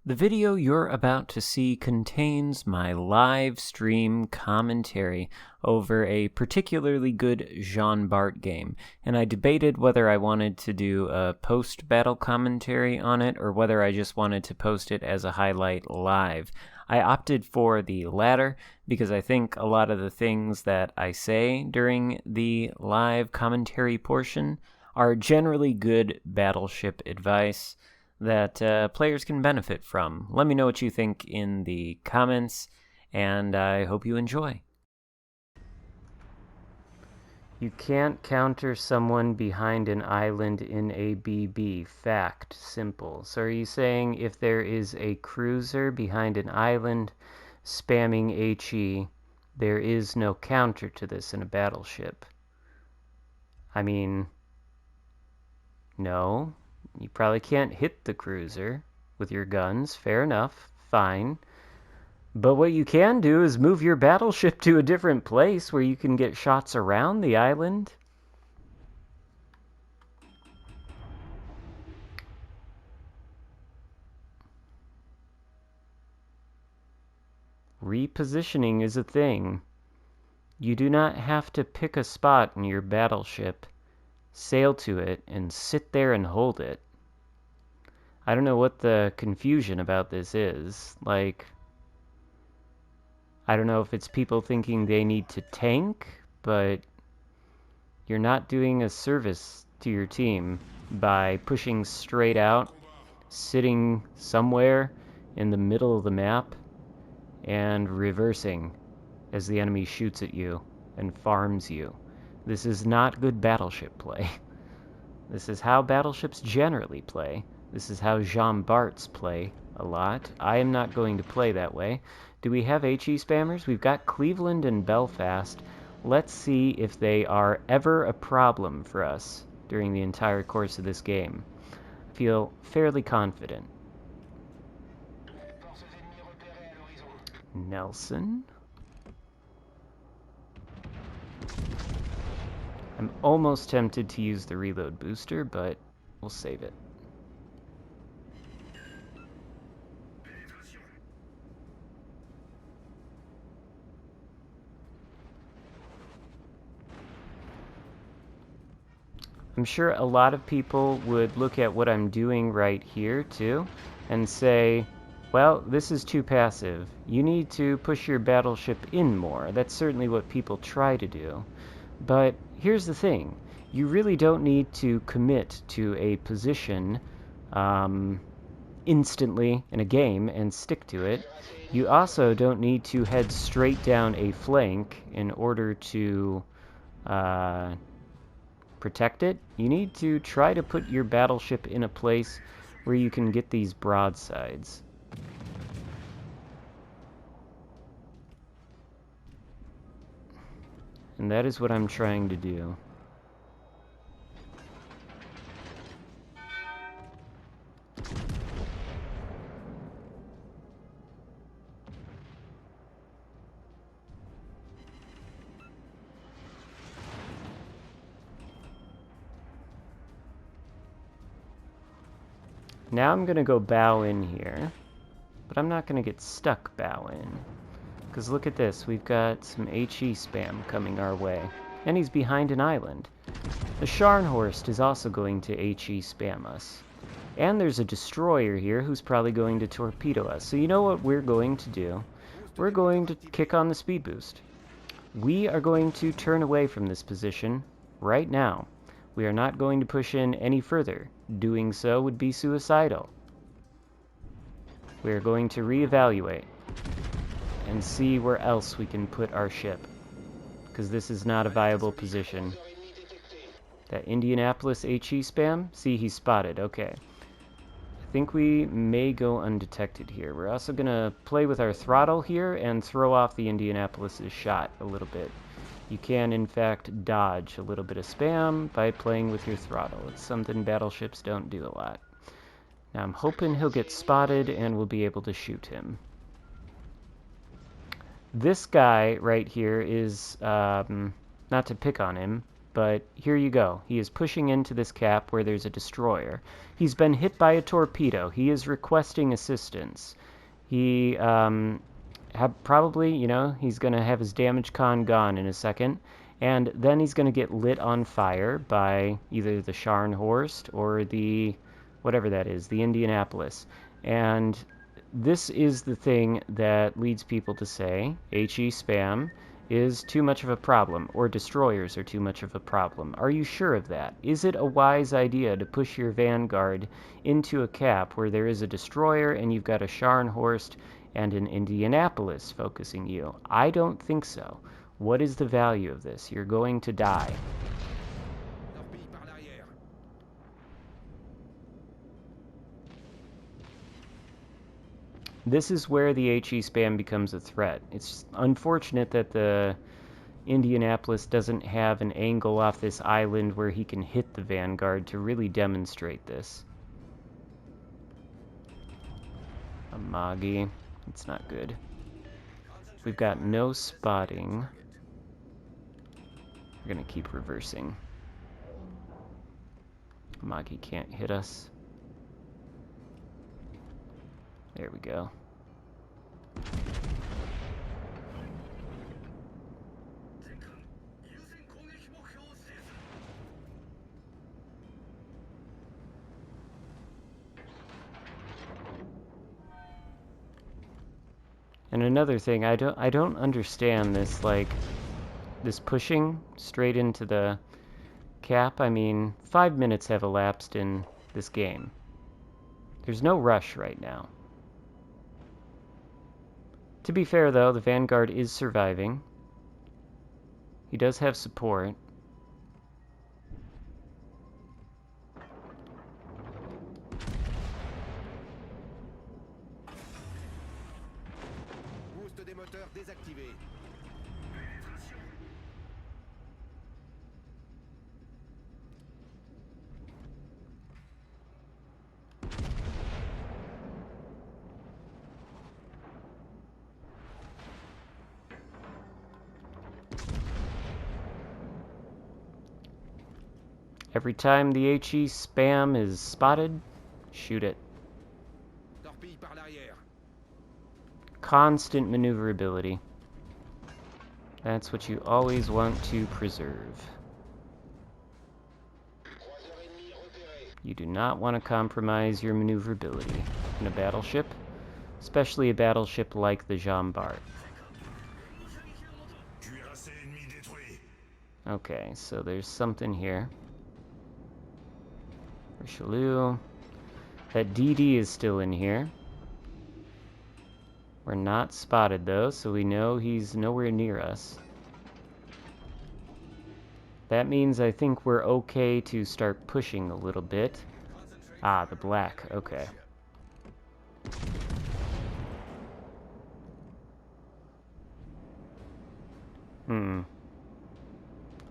The video you're about to see contains my live stream commentary over a particularly good Jean Bart game, and I debated whether I wanted to do a post-battle commentary on it or whether I just wanted to post it as a highlight live. I opted for the latter because I think a lot of the things that I say during the live commentary portion are generally good battleship advice that players can benefit from. Let me know what you think in the comments, and I hope you enjoy. You can't counter someone behind an island in a BB. Fact. Simple. So are you saying if there is a cruiser behind an island spamming HE, there is no counter to this in a battleship? I mean, no. You probably can't hit the cruiser with your guns. Fair enough. Fine. But what you can do is move your battleship to a different place where you can get shots around the island. Repositioning is a thing. You do not have to pick a spot in your battleship, sail to it, and sit there and hold it. I don't know what the confusion about this is. Like, I don't know if it's people thinking they need to tank, but you're not doing a service to your team by pushing straight out, sitting somewhere in the middle of the map, and reversing as the enemy shoots at you and farms you. This is not good battleship play. This is how battleships generally play. This is how Jean Bart's play a lot. I am not going to play that way. Do we have HE spammers? We've got Cleveland and Belfast. Let's see if they are ever a problem for us during the entire course of this game. I feel fairly confident. Nelson. I'm almost tempted to use the reload booster, but we'll save it. I'm sure a lot of people would look at what I'm doing right here, too, and say, well, this is too passive. You need to push your battleship in more. That's certainly what people try to do. But here's the thing. You really don't need to commit to a position instantly in a game and stick to it. You also don't need to head straight down a flank in order to protect it. You need to try to put your battleship in a place where you can get these broadsides. And that is what I'm trying to do. Now I'm going to go bow in here, but I'm not going to get stuck bow in. Because look at this, we've got some HE spam coming our way. And he's behind an island. The Scharnhorst is also going to HE spam us. And there's a destroyer here who's probably going to torpedo us. So you know what we're going to do? We're going to kick on the speed boost. We are going to turn away from this position right now. We are not going to push in any further. Doing so would be suicidal. We are going to reevaluate and see where else we can put our ship, because this is not a viable position. That Indianapolis HE spam? See, he's spotted. Okay. I think we may go undetected here. We're also going to play with our throttle here and throw off the Indianapolis's shot a little bit. You can, in fact, dodge a little bit of spam by playing with your throttle. It's something battleships don't do a lot. Now I'm hoping he'll get spotted and we'll be able to shoot him. This guy right here is, not to pick on him, but here you go. He is pushing into this cap where there's a destroyer. He's been hit by a torpedo. He is requesting assistance. He probably, you know, he's going to have his damage con gone in a second. And then he's going to get lit on fire by either the Scharnhorst or the, whatever that is, the Indianapolis. And this is the thing that leads people to say HE spam is too much of a problem, or destroyers are too much of a problem. Are you sure of that? Is it a wise idea to push your vanguard into a cap where there is a destroyer and you've got a Scharnhorst and an Indianapolis focusing you? I don't think so. What is the value of this? You're going to die. This is where the HE spam becomes a threat. It's unfortunate that the Indianapolis doesn't have an angle off this island where he can hit the vanguard to really demonstrate this. Amagi. It's not good. We've got no spotting. We're gonna keep reversing. Amagi can't hit us. There we go. And another thing, I don't understand this, like, this pushing straight into the cap. I mean, 5 minutes have elapsed in this game. There's no rush right now. To be fair, though, the Vanguard is surviving. He does have support. Boost des moteurs désactivé. Every time the HE spam is spotted, shoot it. Torpille par l'arrière. Constant maneuverability. That's what you always want to preserve. You do not want to compromise your maneuverability in a battleship, especially a battleship like the Jean Bart. Okay, so there's something here. Richelieu. That DD is still in here. We're not spotted though, so we know he's nowhere near us. That means I think we're okay to start pushing a little bit. Ah, the black, okay.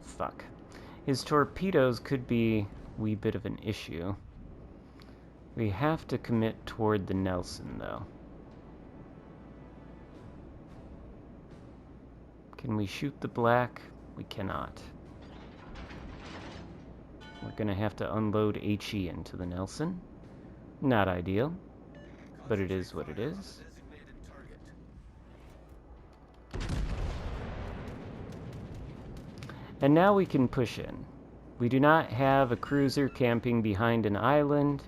Fuck. His torpedoes could be a wee bit of an issue. We have to commit toward the Nelson, though. Can we shoot the black? We cannot. We're gonna have to unload HE into the Nelson. Not ideal, but it is what it is. And now we can push in. We do not have a cruiser camping behind an island.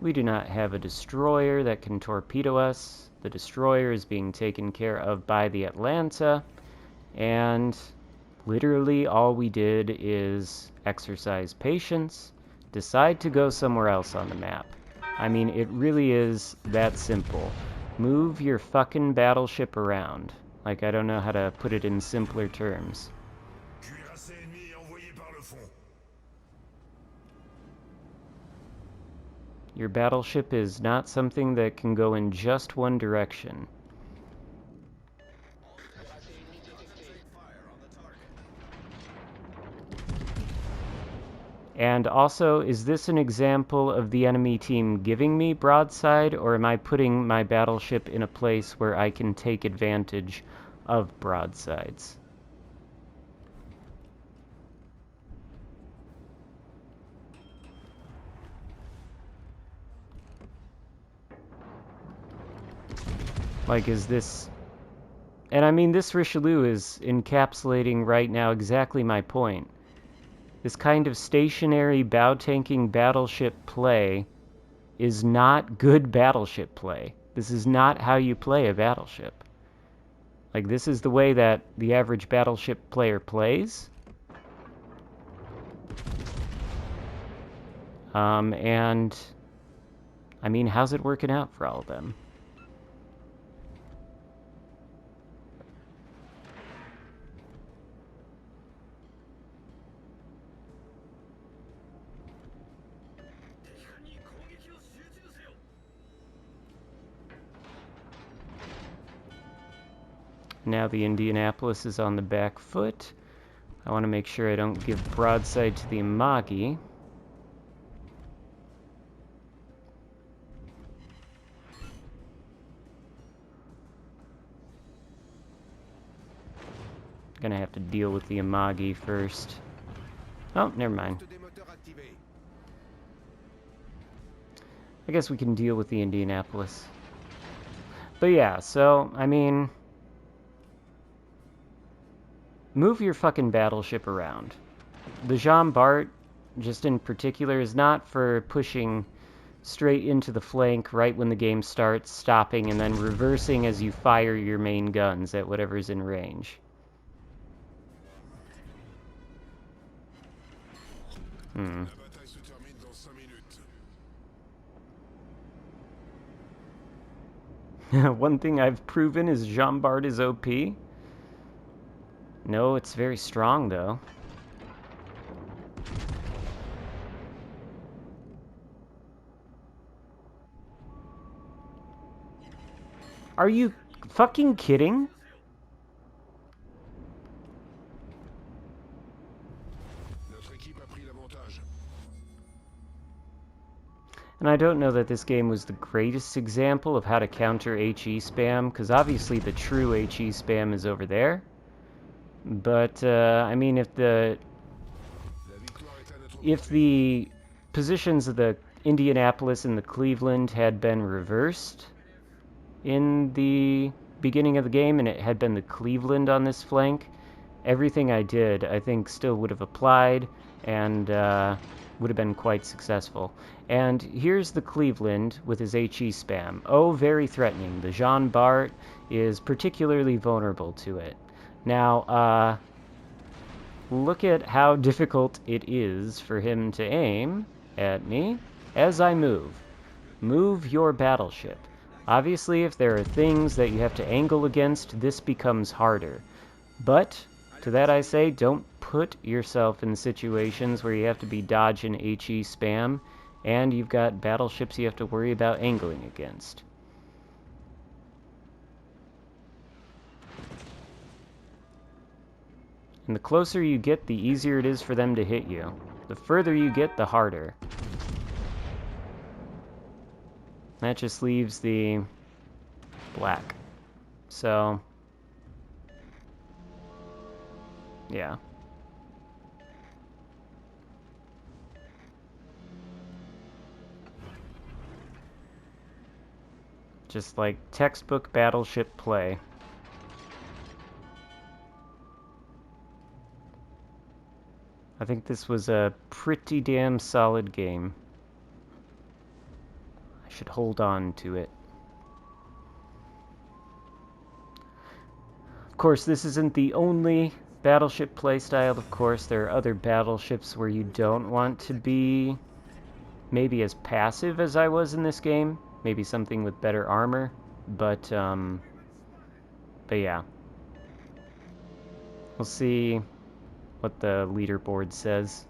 We do not have a destroyer that can torpedo us. The destroyer is being taken care of by the Atlanta. And literally all we did is exercise patience, decide to go somewhere else on the map. I mean, it really is that simple. Move your fucking battleship around. Like, I don't know how to put it in simpler terms. Your battleship is not something that can go in just one direction. And also, is this an example of the enemy team giving me broadside, or am I putting my battleship in a place where I can take advantage of broadsides? Like, is this... And I mean, this Richelieu is encapsulating right now exactly my point. This kind of stationary bow-tanking battleship play is not good battleship play. This is not how you play a battleship. Like, this is the way that the average battleship player plays. And, I mean, how's it working out for all of them? Now the Indianapolis is on the back foot. I want to make sure I don't give broadside to the Amagi. Gonna have to deal with the Amagi first. Oh, never mind. I guess we can deal with the Indianapolis. But yeah, so, I mean... move your fucking battleship around. The Jean Bart, just in particular, is not for pushing straight into the flank right when the game starts, stopping, and then reversing as you fire your main guns at whatever's in range. One thing I've proven is Jean Bart is OP. No, it's very strong, though. Are you fucking kidding? And I don't know that this game was the greatest example of how to counter HE spam, because obviously the true HE spam is over there. But, I mean, if the positions of the Indianapolis and the Cleveland had been reversed in the beginning of the game, and it had been the Cleveland on this flank, everything I did, I think, still would have applied, and would have been quite successful. And here's the Cleveland with his HE spam. Oh, very threatening. The Jean Bart is particularly vulnerable to it. Now, look at how difficult it is for him to aim at me as I move. Move your battleship. Obviously, if there are things that you have to angle against, this becomes harder. But, to that I say, don't put yourself in situations where you have to be dodging HE spam, and you've got battleships you have to worry about angling against. And the closer you get, the easier it is for them to hit you. The further you get, the harder. That just leaves the black. So, yeah. Just like textbook battleship play. I think this was a pretty damn solid game. I should hold on to it. Of course, this isn't the only battleship playstyle. Of course, there are other battleships where you don't want to be maybe as passive as I was in this game. Maybe something with better armor. But yeah. We'll see what the leaderboard says.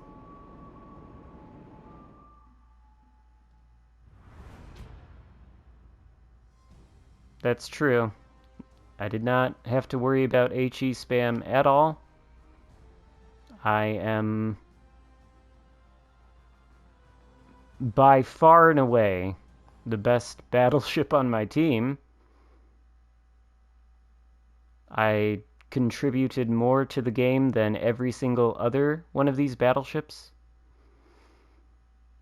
That's true. I did not have to worry about HE spam at all. I am by far and away the best battleship on my team. I contributed more to the game than every single other one of these battleships,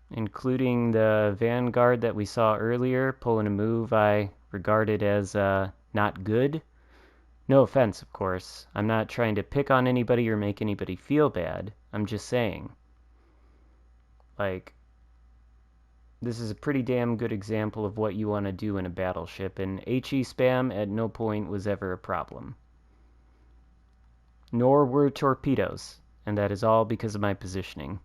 including the Vanguard that we saw earlier, pulling a move I regarded as not good. No offense, of course. I'm not trying to pick on anybody or make anybody feel bad. I'm just saying. Like, this is a pretty damn good example of what you want to do in a battleship, and HE spam at no point was ever a problem. Nor were torpedoes, and that is all because of my positioning.